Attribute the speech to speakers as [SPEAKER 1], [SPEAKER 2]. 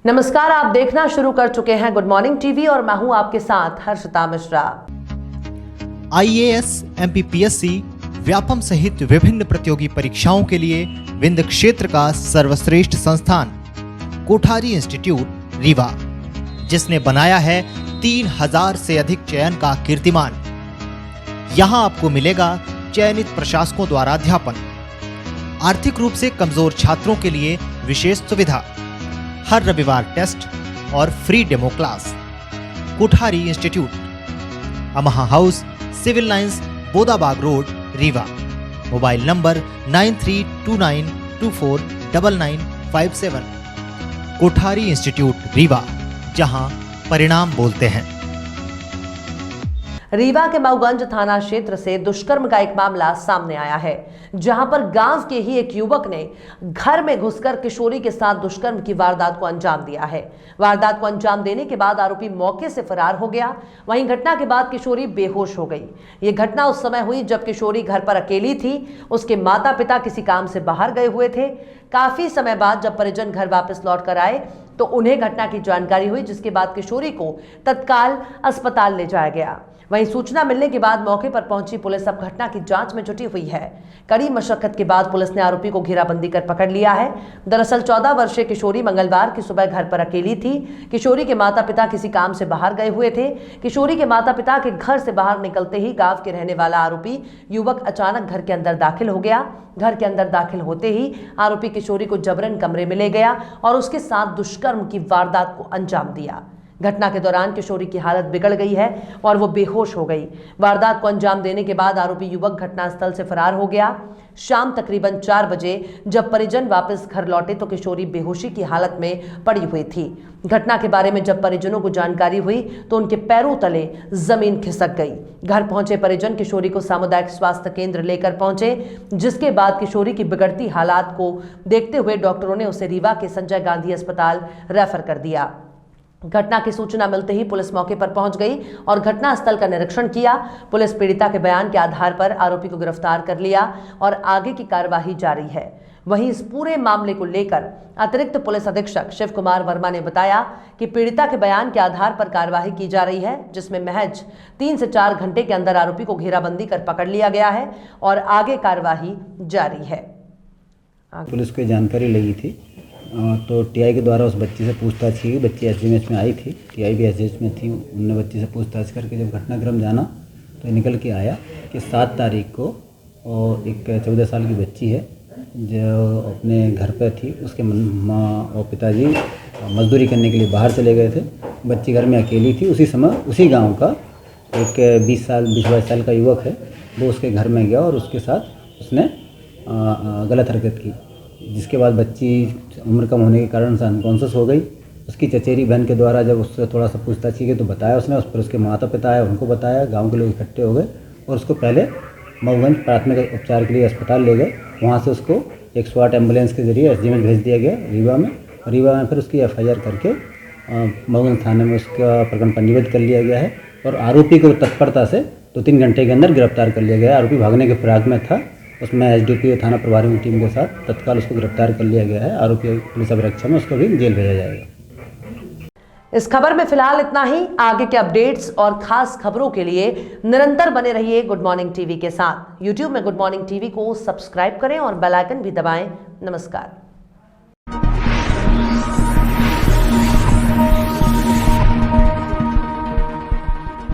[SPEAKER 1] नमस्कार, आप देखना शुरू कर चुके हैं गुड मॉर्निंग टीवी और मैं हूं आपके साथ हर्षिता मिश्रा।
[SPEAKER 2] आईएएस, एमपीपीएससी, व्यापम सहित विभिन्न प्रतियोगी परीक्षाओं के लिए विंध्य क्षेत्र का सर्वश्रेष्ठ संस्थान कोठारी इंस्टीट्यूट रीवा, जिसने बनाया है 3000 से अधिक चयन का कीर्तिमान। यहां आपको मिलेगा चयनित प्रशासकों द्वारा अध्यापन, आर्थिक रूप से कमजोर छात्रों के लिए विशेष सुविधा, हर रविवार टेस्ट और free demo class. Kothari institute, Amha house, civil lines, Bodabag road, Rewa. Mobile number 9329249957। Kothari institute Rewa, जहां परिणाम बोलते हैं।
[SPEAKER 1] रीवा के मऊगंज थाना क्षेत्र से दुष्कर्म का एक मामला सामने आया है, जहां पर गांव के ही एक युवक ने घर में घुसकर किशोरी के साथ दुष्कर्म की वारदात को अंजाम दिया है। वारदात को अंजाम देने के बाद आरोपी मौके से फरार हो गया। वहीं घटना के बाद किशोरी बेहोश हो गई। ये घटना उस समय हुई जब किशोरी घर पर अकेली थी। उसके माता पिता किसी काम से बाहर गए हुए थे। काफी समय बाद जब परिजन घर वापस लौट कर आए तो उन्हें घटना की जानकारी हुई, जिसके बाद किशोरी को तत्काल अस्पताल ले जाया गया। वहीं सूचना मिलने के बाद मौके पर पहुंची पुलिस अब घटना की जांच में जुटी हुई है। कड़ी मशक्कत के बाद पुलिस ने आरोपी को घेराबंदी कर पकड़ लिया है। दरअसल 14 वर्षीय किशोरी मंगलवार की सुबह घर पर अकेली थी। किशोरी के माता पिता किसी काम से बाहर गए हुए थे। किशोरी के माता पिता के घर से बाहर निकलते ही गांव के रहने वाला आरोपी युवक अचानक घर के अंदर दाखिल हो गया। घर के अंदर दाखिल होते ही आरोपी किशोरी को जबरन कमरे में ले गया और उसके साथ दुष्कर्म की वारदात को अंजाम दिया। घटना के दौरान किशोरी की हालत बिगड़ गई है और वो बेहोश हो गई। वारदात को अंजाम देने के बाद आरोपी युवक घटनास्थल से फरार हो गया। शाम तकरीबन 4 बजे जब परिजन वापस घर लौटे तो किशोरी बेहोशी की हालत में पड़ी हुई थी। घटना के बारे में जब परिजनों को जानकारी हुई तो उनके पैरों तले जमीन खिसक गई। घर पहुंचे परिजन किशोरी को सामुदायिक स्वास्थ्य केंद्र लेकर पहुंचे, जिसके बाद किशोरी की बिगड़ती हालात को देखते हुए डॉक्टरों ने उसे रीवा के संजय गांधी अस्पताल रेफर कर दिया। घटना की सूचना मिलते ही पुलिस मौके पर पहुंच गई और घटनास्थल का निरीक्षण किया। पुलिस पीड़िता के बयान के आधार पर आरोपी को गिरफ्तार कर लिया और आगे की कार्यवाही जारी है। वहीं इस पूरे मामले को लेकर अतिरिक्त पुलिस अधीक्षक शिव कुमार वर्मा ने बताया कि पीड़िता के बयान के आधार पर कार्यवाही की जा रही है, जिसमें महज 3 से 4 घंटे के अंदर आरोपी को घेराबंदी कर पकड़ लिया गया है और आगे कार्यवाही जारी है।
[SPEAKER 3] पुलिस को जानकारी लगी थी तो टीआई के द्वारा उस बच्ची से पूछताछ की। बच्ची एसडीएमएच में आई थी, टीआई भी एसडीएमएच में थी। उन्होंने बच्ची से पूछताछ करके जब घटनाक्रम जाना तो निकल के आया कि 7 तारीख को एक 14 साल की बच्ची है जो अपने घर पर थी। उसके माँ और पिताजी मजदूरी करने के लिए बाहर चले गए थे। बच्ची घर में अकेली थी। उसी समय उसी गाँव का एक 20-22 साल का युवक है, वो उसके घर में गया और उसके साथ उसने गलत हरकत की, जिसके बाद बच्ची उम्र कम होने के कारण से अनकॉन्शियस हो गई। उसकी चचेरी बहन के द्वारा जब उससे थोड़ा सा पूछताछ की तो बताया उसने। उस पर उसके माता पिता आए, उनको बताया, गांव के लोग इकट्ठे हो गए और उसको पहले मऊगंज प्राथमिक उपचार के लिए अस्पताल ले गए। वहाँ से उसको 108 एम्बुलेंस के जरिए एसडीएमएच भेज दिया गया रीवा में। रीवा में फिर उसकी एफआईआर करके मऊगंज थाने में उसका प्रकरण पंजीबद्ध कर लिया गया है और आरोपी को तत्परता से 2-3 घंटे के अंदर गिरफ्तार कर लिया गया है। आरोपी भागने के फिराक में था। उसमें एसडीपीओ थाना प्रभारी की टीम के साथ तत्काल उसको गिरफ्तार कर लिया गया है। आरोपी पुलिस अभिरक्षा में उसको भी जेल भेजा जाएगा।
[SPEAKER 1] इस खबर में फिलहाल इतना ही। आगे के अपडेट्स और खास खबरों के लिए निरंतर बने रहिए गुड मॉर्निंग टीवी के साथ। यूट्यूब में गुड मॉर्निंग टीवी को सब्सक्राइब करें और बेल आइकन भी दबाएं। नमस्कार।